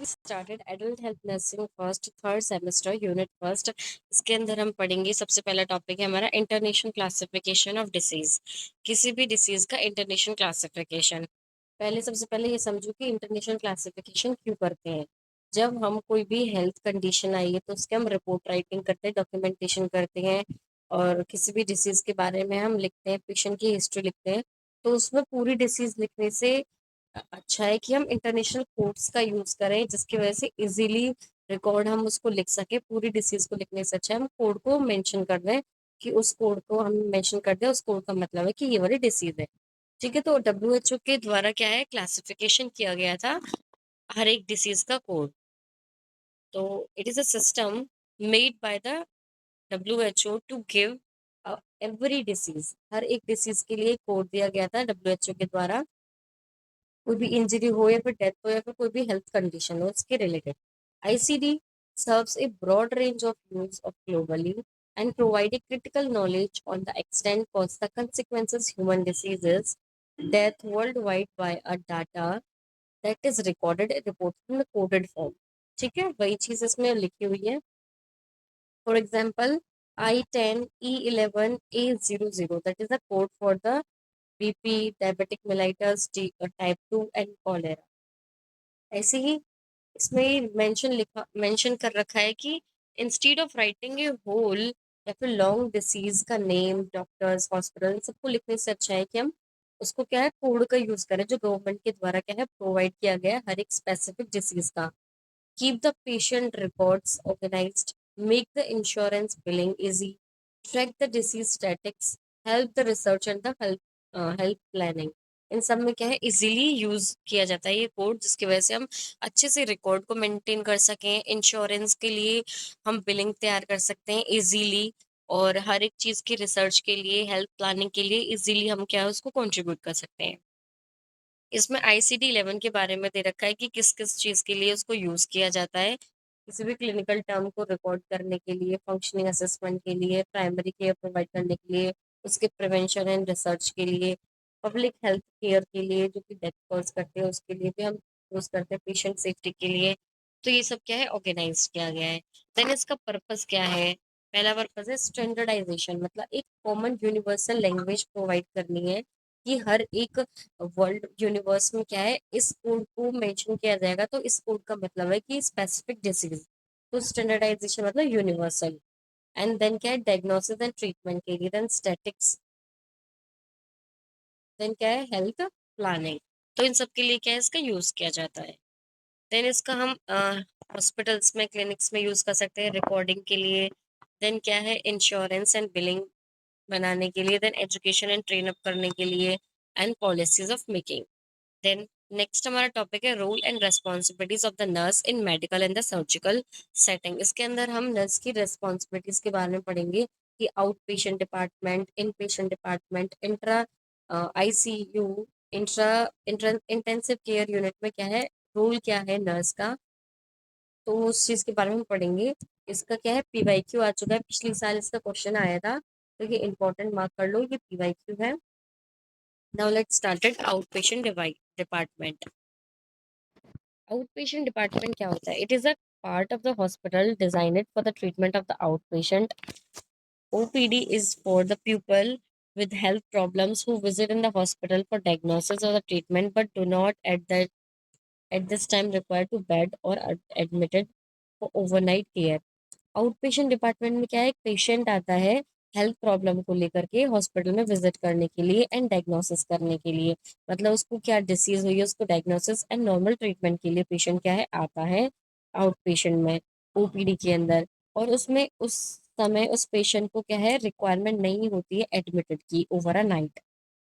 Started adult health nursing first third semester unit first. इसके अंदर हम पढ़ेंगे, सबसे पहला टॉपिक है हमारा इंटरनेशनल क्लासिफिकेशन ऑफ डिसीज। किसी भी डिसीज का इंटरनेशनल क्लासिफिकेशन। सबसे पहले ये समझो कि इंटरनेशनल क्लासिफिकेशन क्यों करते हैं। जब हम कोई भी हेल्थ कंडीशन आई है तो उसके हम रिपोर्ट राइटिंग करते हैं, डॉक्यूमेंटेशन करते हैं, और किसी भी डिसीज के बारे में हम लिखते हैं, पेशेंट की हिस्ट्री लिखते हैं। तो उसमें पूरी डिसीज लिखने से अच्छा है कि हम इंटरनेशनल कोड्स का यूज करें, जिसकी वजह से इजीली रिकॉर्ड हम उसको लिख सके। पूरी डिसीज को लिखने से अच्छा है हम कोड को मेंशन कर दें, कि उस कोड को हम मेंशन कर दें, उस कोड का मतलब है कि ये वाली डिसीज है। ठीक है, तो WHO के द्वारा क्या है, क्लासिफिकेशन किया गया था हर एक डिसीज का कोड। तो it is a system made by the WHO to give every disease, हर एक डिसीज के लिए कोड दिया गया था WHO के द्वारा। कोई भी इंजरी हो या फिर डेथ हो या फिर कोई भी हेल्थ कंडीशन हो उसके related. ICD serves a broad range of use of globally and provide a critical knowledge on the extent, cause, the consequences human diseases, death worldwide by a data that is recorded and reported in a coded form। ठीक है, वही चीज इसमें लिखी हुई है। For example I10E11A00, that is the code for the BP, diabetic mellitus, type 2 and cholera। ऐसे ही इसमें मेंशन कर रखा है कि instead of writing a whole या फिर लॉन्ग डिसीज का नेम, डॉक्टर्स, हॉस्पिटल, सबको लिखने से अच्छा है कि हम उसको क्या है, कोड का यूज करें जो गवर्नमेंट के द्वारा क्या है प्रोवाइड किया गया है हर एक स्पेसिफिक डिसीज का। Keep the patient records organised, make the insurance billing easy, track the disease statics, help the research and the health planning. इन सब में क्या है, इजीली यूज किया जाता है ये कोड, जिसकी वजह से हम अच्छे से रिकॉर्ड को मेंटेन कर सकें। इंश्योरेंस के लिए हम बिलिंग तैयार कर सकते हैं इजीली, और हर एक चीज की रिसर्च के लिए, हेल्थ प्लानिंग के लिए इजीली हम क्या है उसको कंट्रीब्यूट कर सकते हैं। इसमें ICD-11 के बारे में दे रखा है कि किस किस चीज के लिए उसको यूज किया जाता है। किसी भी क्लिनिकल टर्म को रिकॉर्ड करने के लिए, फंक्शनिंग असेसमेंट के लिए, प्राइमरी केयर प्रोवाइड करने के लिए, उसके प्रिवेंशन एंड रिसर्च के लिए, पब्लिक हेल्थ केयर के लिए जो कि डेथ कॉज करते हैं उसके लिए भी हम यूज करते हैं, पेशेंट सेफ्टी के लिए। तो ये सब क्या है, ऑर्गेनाइज किया गया है। देन इसका पर्पस क्या है। पहला पर्पस है स्टैंडर्डाइजेशन, मतलब एक कॉमन यूनिवर्सल लैंग्वेज प्रोवाइड करनी है कि हर एक वर्ल्ड यूनिवर्स में क्या है इस कोड को मेंशन किया जाएगा। तो इस कोड का मतलब है कि स्पेसिफिक डिसीज। तो स्टैंडर्डाइजेशन मतलब यूनिवर्सल। एंड देन क्या है, डायग्नोसिस एंड ट्रीटमेंट के लिए, देन स्टैटिक्स, देन क्या है, हेल्थ प्लानिंग। तो इन सब के लिए क्या है, इसका यूज किया जाता है। देन इसका हम हॉस्पिटल्स में, क्लिनिक्स में यूज कर सकते हैं रिकॉर्डिंग के लिए। देन क्या है, इंश्योरेंस एंड बिलिंग बनाने के लिए। Then education and train up करने के लिए, and policies of making. Then next हमारा टॉपिक है role and responsibilities of the nurse in medical and the surgical setting. इसके अंदर हम नर्स की रेस्पॉन्सिबिलिटीज के बारे में पढ़ेंगे कि out patient department, in patient department, intra ICU, intra intensive care unit में क्या है, रोल क्या है नर्स का। तो उस चीज के बारे में हम पढ़ेंगे। इसका क्या है, PYQ आ चुका है, पिछले साल इसका क्वेश्चन आया था, तो ये इंपॉर्टेंट मार्क कर लो, ये PYQ है। Now let's started out patient department. Outpatient department क्या होता है? It is a part of the hospital designed for the treatment of the outpatient. OPD is for the people with health problems who visit in the hospital for diagnosis or the treatment but do not at this time require to bed or admitted for overnight care. Out patient department में क्या है, एक patient आता है health problem को लेकर के hospital में विजिट करने के लिए एंड डायग्नोसिस करने के लिए। मतलब उसको क्या डिसीज हुई है, उसको डायग्नोसिस एंड नॉर्मल ट्रीटमेंट के लिए पेशेंट क्या है, आता है आउट पेशेंट में, OPD के अंदर। और उसमें उस समय उस पेशेंट को क्या है, रिक्वायरमेंट नहीं होती है एडमिटेड की ओवर अ नाइट।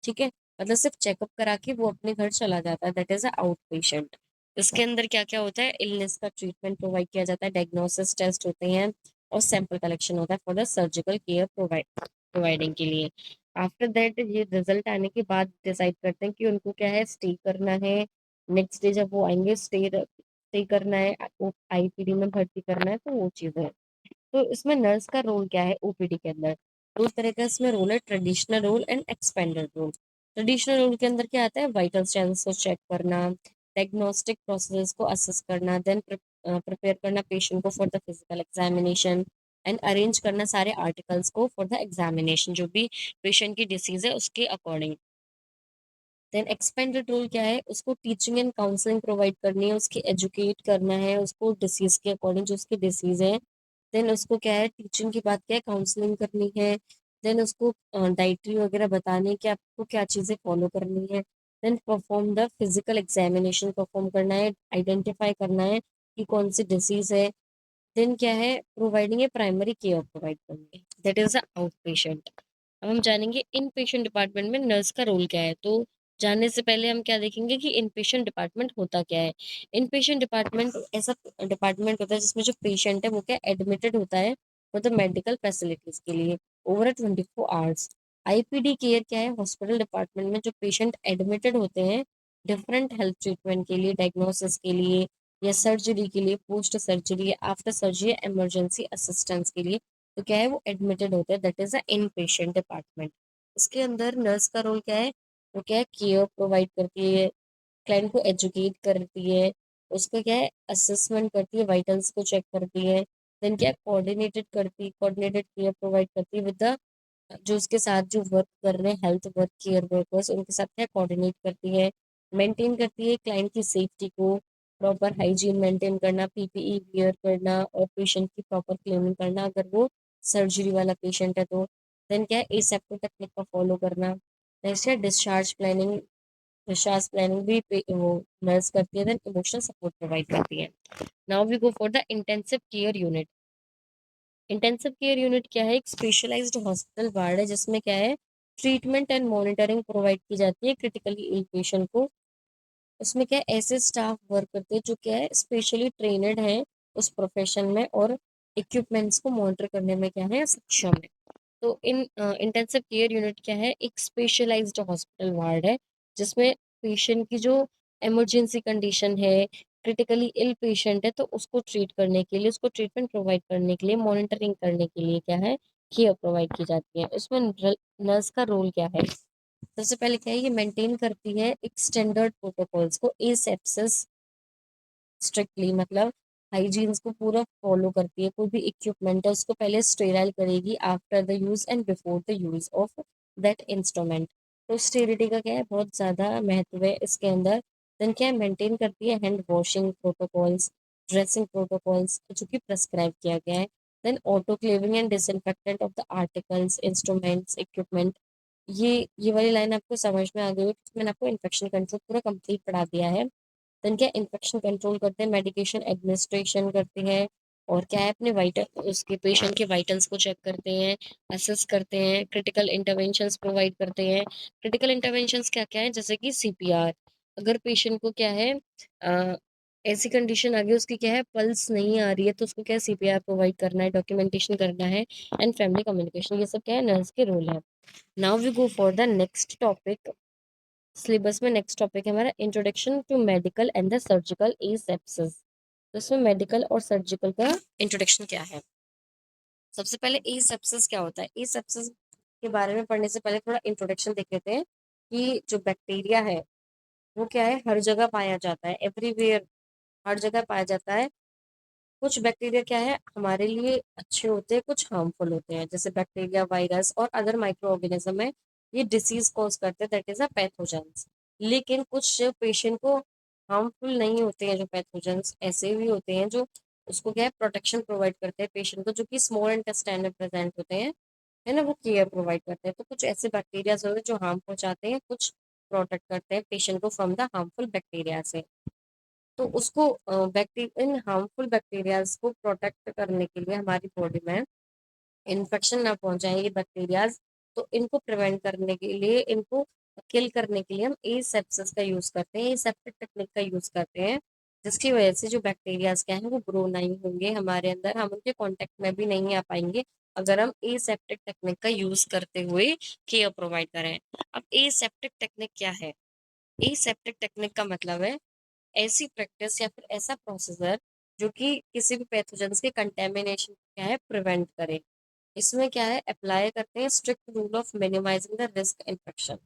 ठीक है, मतलब सिर्फ चेकअप करा के वो अपने घर चला जाता है, that is a out patient. इसके अंदर क्या क्या होता है, इलनेस का ट्रीटमेंट प्रोवाइड किया जाता है, डायग्नोसिस टेस्ट होते हैं, और सैंपल कलेक्शन होता है for the surgical care providing के लिए। आफ्टर दैट ये रिजल्ट आने के बाद डिसाइड करते हैं कि उनको क्या है, स्टे करना है। नेक्स्ट डे जब वो आएंगे, स्टे करना है, IPD में भर्ती करना है, तो वो चीज़ है। तो इसमें नर्स का रोल क्या है OPD के अंदर? दो तरह का इसमें रोल है, traditional role and expanded role. Traditional role के अंदर क्या आता है, वाइटल साइंस को चेक करना, डायग्नोस्टिक प्रोसेस को असेस करना, देन प्रिपेयर करना पेशेंट को for the physical examination and arrange करना सारे आर्टिकल्स को फॉर द एग्जामिनेशन जो भी पेशेंट की डिसीज है उसके अकॉर्डिंग। देन एक्सपेंडेड रोल क्या है, उसको टीचिंग एंड काउंसलिंग प्रोवाइड करनी है, उसकी एजुकेट करना है उसको डिसीज के अकॉर्डिंग जो उसकी डिसीज है। देन उसको क्या है, टीचिंग की बात क्या है, काउंसलिंग करनी है। देन उसको डाइटरी वगैरह बतानी है कि आपको क्या चीज़ें फॉलो करनी है। Then perform the physical examination perform करना है, आइडेंटिफाई करना है कि कौन सी डिसीज है। देन क्या है, प्रोवाइडिंग ए प्राइमरी केयर प्रोवाइड करनी है, that is a out patient. अब हम जानेंगे इन पेशेंट डिपार्टमेंट में नर्स का रोल क्या है। तो जानने से पहले हम क्या देखेंगे कि इन पेशेंट डिपार्टमेंट होता क्या है। इन पेशेंट डिपार्टमेंट ऐसा डिपार्टमेंट होता है जिसमें जो पेशेंट है वो क्या एडमिटेड होता है फॉर द मेडिकल फैसिलिटीज के लिए ओवर 24 आवर्स। आईपीडी केयर क्या है, हॉस्पिटल डिपार्टमेंट में जो पेशेंट एडमिटेड होते हैं डिफरेंट हेल्थ ट्रीटमेंट के लिए, डायग्नोसिस के लिए या सर्जरी के लिए, पोस्ट सर्जरी या आफ्टर सर्जरी, इमरजेंसी असिस्टेंस के लिए, तो क्या है वो एडमिटेड होते हैं, that is a in patient department. इसके अंदर नर्स का रोल क्या है, वो क्या है केयर प्रोवाइड करती है, क्लाइंट को एजुकेट करती है, उसका क्या है असेसमेंट करती है, वाइटल्स को चेक करती है। देन क्या कोऑर्डिनेटेड केयर प्रोवाइड करती है विद द जो उसके साथ जो वर्क कर रहे हैं हेल्थ वर्क केयर वर्कर्स उनके साथ क्या कोऑर्डिनेट करती है, मेंटेन करती है क्लाइंट की सेफ्टी को, प्रॉपर हाइजीन मेंटेन करना, पीपीई वियर करना और पेशेंट की प्रॉपर क्लीनिंग करना अगर वो सर्जरी वाला पेशेंट है तो। देन क्या है एसेप्टो टेक्निक का फॉलो करना। नेक्स्ट है डिस्चार्ज प्लानिंग भी वो नर्स करती है। देन इमोशनल सपोर्ट प्रोवाइड करती है। Now we go for the intensive care unit. Intensive care unit क्या है, एक स्पेशलाइज्ड हॉस्पिटल वार्ड है जिसमें क्या है ट्रीटमेंट एंड मॉनिटरिंग प्रोवाइड की जाती है क्रिटिकली इल पेशेंट को। उसमें क्या है ऐसे स्टाफ वर्क करते हैं जो क्या है स्पेशली ट्रेनड है उस प्रोफेशन में और इक्विपमेंट्स को मॉनिटर करने में क्या है सक्षम है। तो इन इंटेंसिव केयर यूनिट क्या है, एक स्पेशलाइज्ड हॉस्पिटल वार्ड है जिसमें पेशेंट की जो इमरजेंसी कंडीशन है, क्रिटिकली इल पेशेंट है तो उसको ट्रीट करने के लिए, उसको ट्रीटमेंट प्रोवाइड करने के लिए, मॉनिटरिंग करने के लिए क्या है केयर प्रोवाइड की जाती है। उसमें नर्स का रोल क्या है, सबसे पहले क्या है ये मेंटेन करती है एक स्टैंडर्ड प्रोटोकॉल्स को, एसेप्सिस स्ट्रिक्टली मतलब हाइजीन्स को पूरा फॉलो करती है। कोई भी इक्विपमेंट है उसको पहले स्टेराइल करेगी after the use and before the use of that instrument. तो स्टेरिलिटी का क्या है बहुत ज़्यादा महत्व है इसके अंदर। देन क्या है मेंटेन करती है hand washing protocols, dressing protocols जो कि प्रेस्क्राइब किया गया है। Then autoclaving and disinfectant of the articles instruments equipment. ये वाली लाइन आपको समझ में आ गई हो, मैंने आपको इन्फेक्शन कंट्रोल पूरा कंप्लीट पढ़ा दिया है। देन क्या इन्फेक्शन कंट्रोल करते हैं, मेडिकेशन एडमिनिस्ट्रेशन करते हैं और क्या है अपने वाइटल उसके पेशेंट के वाइटल्स को चेक करते हैं, असेस करते हैं, क्रिटिकल इंटरवेंशंस प्रोवाइड करते हैं। क्रिटिकल इंटरवेंशंस क्या क्या है, जैसे कि सीपीआर। अगर पेशेंट को क्या है अ, ऐसी कंडीशन आ गई उसकी क्या है पल्स नहीं आ रही है तो उसको क्या है सीपीआर प्रोवाइड करना है, डॉक्यूमेंटेशन करना है एंड फैमिली कम्युनिकेशन, ये सब क्या है नर्स के रोल है। Now we go for the next topic. Syllabus में नेक्स्ट टॉपिक है हमारा introduction to medical and the surgical asepsis. तो इसमें मेडिकल और सर्जिकल का इंट्रोडक्शन क्या है। सबसे पहले एसेप्सिस क्या होता है, एसेप्सिस के बारे में पढ़ने से पहले थोड़ा इंट्रोडक्शन देख लेते हैं कि जो बैक्टीरिया है वो क्या है हर जगह पाया जाता है, एवरीवेयर, हर जगह पाया जाता है। कुछ बैक्टीरिया क्या है हमारे लिए अच्छे होते हैं, कुछ हार्मफुल होते हैं, जैसे बैक्टीरिया, वायरस और अदर माइक्रो ऑर्गेनिज्म है, ये डिसीज कॉज करते हैं, दैट इज अ पैथोजेंस। लेकिन कुछ पेशेंट को हार्मफुल नहीं होते हैं, जो पैथोजेंस ऐसे भी होते हैं जो उसको क्या है प्रोटेक्शन प्रोवाइड करते हैं पेशेंट को, जो कि स्मॉल इंटेस्टाइन में प्रेजेंट होते हैं, है ना, वो केयर प्रोवाइड करते हैं। तो कुछ ऐसे बैक्टीरिया होते हैं जो हार्म पहुंचाते हैं, कुछ प्रोटेक्ट करते हैं पेशेंट को फ्रॉम द हार्मफुल बैक्टीरिया से। तो उसको बैक्टीरिया इन हार्मफुल बैक्टीरियाज को प्रोटेक्ट करने के लिए हमारी बॉडी में इन्फेक्शन ना पहुंचाए ये बैक्टीरियाज, तो इनको प्रिवेंट करने के लिए, इनको किल करने के लिए हम एसेप्सिस का यूज करते हैं, एसेप्टिक टेक्निक का यूज करते हैं, जिसकी वजह से जो बैक्टीरियाज क्या है वो ग्रो नहीं होंगे हमारे अंदर, हम उनके कांटेक्ट में भी नहीं आ पाएंगे अगर हम एसेप्टिक टेक्निक का यूज करते हुए केयर प्रोवाइड करें। अब एसेप्टिक टेक्निक क्या है, एसेप्टिक टेक्निक का मतलब है ऐसी प्रैक्टिस या फिर ऐसा प्रोसीजर जो कि किसी भी पैथोजेंस के कंटेमिनेशन क्या है प्रिवेंट करे। इसमें क्या है अप्लाई करते हैं strict rule of minimising the risk infection.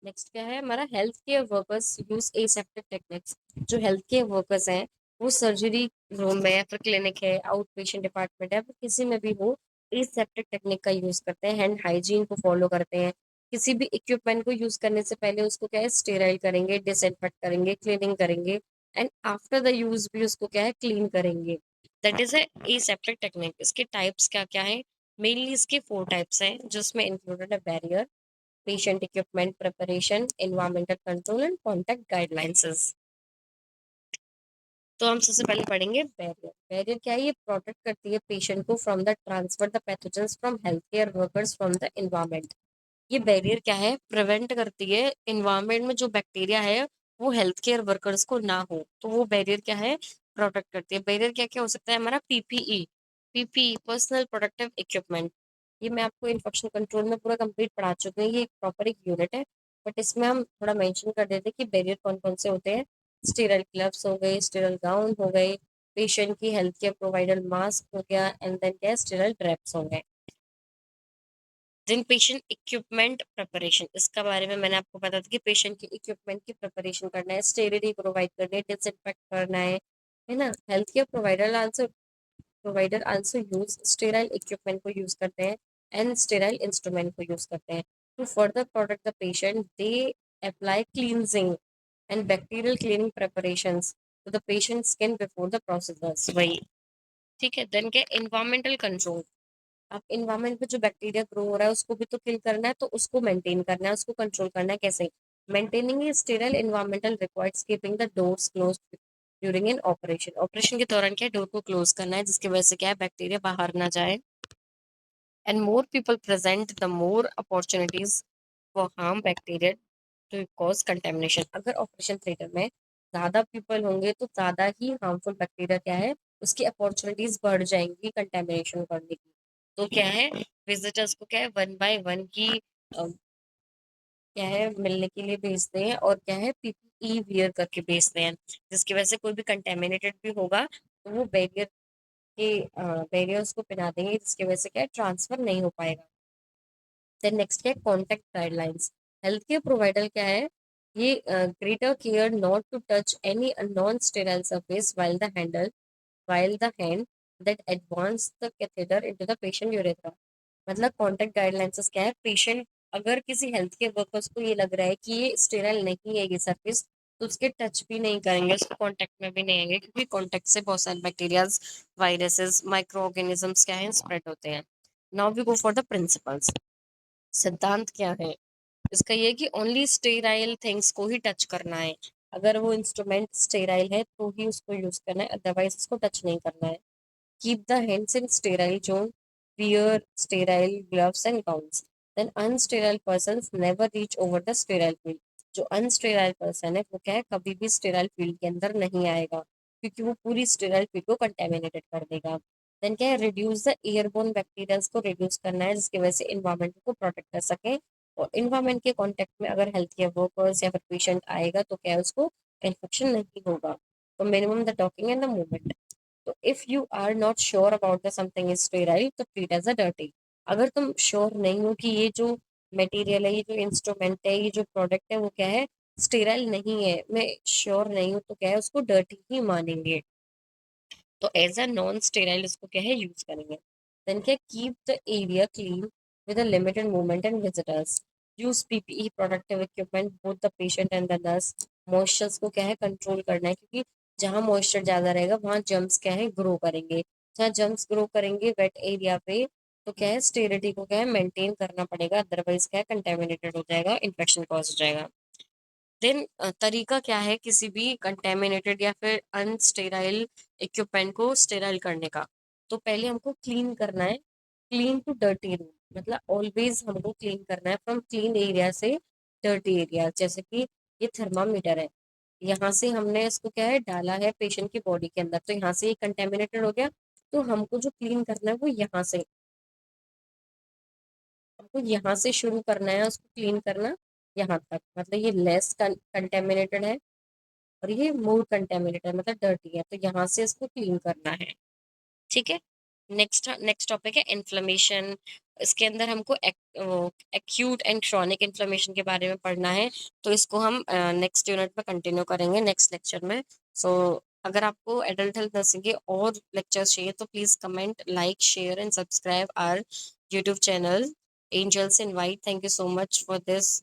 Next क्या है हमारा, health care workers use aseptic techniques. जो हेल्थ केयर वर्कर्स हैं वो सर्जरी रूम में या फिर क्लिनिक है, आउट पेशेंट डिपार्टमेंट है, किसी में भी हो, एसेप्टिक टेक्निक का यूज करते हैं, हैंड हाइजीन को फॉलो करते हैं। किसी भी इक्विपमेंट को यूज करने से पहले उसको क्या है स्टेराइल करेंगे, डिसइंफेक्ट करेंगे, क्लीनिंग करेंगे, एंड आफ्टर द यूज भी उसको क्या है क्लीन करेंगे। That is aseptic technique. इसके टाइप्स क्या क्या है, मेनली इसके 4 टाइप्स हैं जिसमें इंक्लूडेड है barrier, patient equipment preparation, environmental control and contact guidelines। तो हम सबसे पहले पढ़ेंगे बैरियर। बैरियर क्या है, ये प्रोटेक्ट करती है पेशेंट को from the transfer the pathogens from health care workers from the environment. ये बैरियर क्या है, प्रिवेंट करती है इन्वायरमेंट में जो बैक्टीरिया है वो हेल्थ केयर वर्कर्स को ना हो, तो वो बैरियर क्या है प्रोटेक्ट करती है। बैरियर क्या क्या हो सकता है हमारा, PPE, PPE personal protective equipment. ये मैं आपको इन्फेक्शन कंट्रोल में पूरा कंप्लीट पढ़ा चुकी हूँ, ये एक प्रॉपर एक यूनिट है, बट इसमें हम थोड़ा मेंशन कर देते हैं कि बैरियर कौन कौन से होते हैं। स्टीरल ग्लव्स हो गए, स्टीरल गाउन हो गए, पेशेंट की हेल्थ केयर प्रोवाइडर मास्क हो गया, एंड देन क्या स्टीरल ड्रेप्स हो गए। देन पेशेंट इक्विपमेंट प्रिपरेशन, इसका बारे में मैंने आपको बताया था कि पेशेंट के इक्विपमेंट की प्रिपरेशन करना है, स्टेरिलिटी प्रोवाइड करनी है, डिसइंफेक्ट करना है ना। Health care provider also use sterile equipment को यूज करते हैं एंड स्टेराइल इंस्ट्रूमेंट को यूज करते हैं to further protect the patient. They apply cleansing and bacterial cleaning preparations to the patient skin before the procedures, वही ठीक है। Then क्या इन्वायरमेंटल कंट्रोल, अब इन्वायरमेंट में जो बैक्टीरिया ग्रो हो रहा है उसको भी तो किल करना है, तो उसको मेंटेन करना है, उसको कंट्रोल करना है। कैसे, maintaining A sterile environmental requires keeping the doors close during an operation. Operation के दौरान क्या डोर को क्लोज करना है जिसकी वजह से क्या है बैक्टीरिया बाहर ना जाए। And more people present the more opportunities for harm bacteria to cause contamination. अगर ऑपरेशन थिएटर में ज्यादा पीपल होंगे तो ज्यादा ही हार्मफुल बैक्टीरिया क्या है उसकी अपॉर्चुनिटीज बढ़ जाएंगी कंटेमिनेशन करने की। तो क्या है विजिटर्स को क्या है वन बाय वन की क्या है मिलने के लिए भेजते हैं, और क्या है पीपीई वियर करके भेजते हैं, जिसकी वजह से कोई भी कंटेमिनेटेड भी होगा तो वो के बैरियर्स को पहना देंगे, जिसकी वजह से क्या है ट्रांसफर नहीं हो पाएगा। देन नेक्स्ट क्या है contact guidelines. Health care provider क्या है, ये greater care not to touch any non sterile surface while the hand that advance the catheter into the patient urethra। मतलब कॉन्टेक्ट गाइडलाइंस क्या है, पेशेंट अगर किसी हेल्थ केयर वर्कर्स को ये लग रहा है कि ये स्टेराइल नहीं है ये सर्फेस, तो उसके टच भी नहीं करेंगे, उसके कांटेक्ट में भी नहीं आएंगे, क्योंकि कांटेक्ट से बहुत सारे बैक्टीरियाज, वायरसेस, माइक्रो ऑर्गेनिजम्स क्या है स्प्रेड होते हैं। Now we go for the principles. सिद्धांत क्या है इसका, ये कि ओनली स्टेराइल थिंग्स को ही टच करना है। अगर वो इंस्ट्रूमेंट स्टेराइल है तो ही उसको यूज करना है, अदरवाइज उसको टच नहीं करना है। Keep the hands in sterile zone. Wear sterile gloves and gowns. Then unsterile persons never reach over the sterile field। जो अनस्टेराइल पर्सन है वो क्या है कभी भी स्टेराइल फील्ड के अंदर नहीं आएगा, क्योंकि वो पूरी स्टेराइल फील्ड को कंटेमिनेटेड कर देगा। देन क्या है रिड्यूस द एयरबोर्न बैक्टीरियाज को रिड्यूस करना है, जिसकी वजह से इन्वायरमेंट को प्रोटेक्ट कर सके। और इन्वायरमेंट के कांटेक्ट में अगर हेल्थ केयर वर्कर्स या फिर पेशेंट आएगा तो क्या है उसको इन्फेक्शन नहीं होगा। तो minimum the talking and the movement. तो if you are not sure about the something is sterile तो ट्रीट एज अ डर्टी। अगर तुम श्योर नहीं हो कि ये जो मटेरियल है, ये जो इंस्ट्रूमेंट है, ये जो प्रोडक्ट है वो क्या है स्टेराइल नहीं है, मैं श्योर नहीं हूँ, तो क्या है उसको डर्टी ही मानेंगे। तो एज अ नॉन स्टेराइल इसको क्या है यूज करेंगे। देन क्या keep the area clean with a limited movement and visitors. Use PPE protective equipment both the patient and the nurse. Moistures को क्या है कंट्रोल करना है, क्योंकि जहाँ मॉइस्चर ज्यादा रहेगा वहाँ जम्स क्या है ग्रो करेंगे। जहाँ जम्स ग्रो करेंगे वेट एरिया पे, तो क्या है स्टेरिलिटी को क्या है मेंटेन करना पड़ेगा, अदरवाइज क्या है कंटेमिनेटेड हो जाएगा, इन्फेक्शन कॉज हो जाएगा। देन तरीका क्या है किसी भी कंटेमिनेटेड या फिर अनस्टेराइल इक्विपमेंट को स्टेराइल करने का। तो पहले हमको क्लीन करना है, क्लीन टू डर्टी रूम, मतलब ऑलवेज हमको क्लीन करना है फ्रॉम क्लीन एरिया से डर्टी एरिया। जैसे कि ये थर्मामीटर है, यहाँ से हमने इसको क्या है डाला है पेशेंट की बॉडी के अंदर, तो यहाँ से ये कंटेमिनेटेड हो गया, तो हमको जो क्लीन करना है वो यहाँ से, हमको यहाँ से शुरू करना है उसको क्लीन करना यहाँ तक, मतलब ये लेस कंटेमिनेटेड है और ये मोर कंटेमिनेटेड मतलब डर्टी है, तो यहाँ से इसको क्लीन करना है। ठीक है। नेक्स्ट नेक्स्ट टॉपिक है इन्फ्लेमेशन इसके अंदर हमको एक्यूट एंड क्रॉनिक इन्फ्लेमेशन के बारे में पढ़ना है, तो इसको हम नेक्स्ट यूनिट में कंटिन्यू करेंगे नेक्स्ट लेक्चर में। सो अगर आपको एडल्ट हेल्थ नर्सिंग के और लेक्चर्स चाहिए तो please comment, like, share and subscribe our YouTube channel Angels in White. Thank you so much for this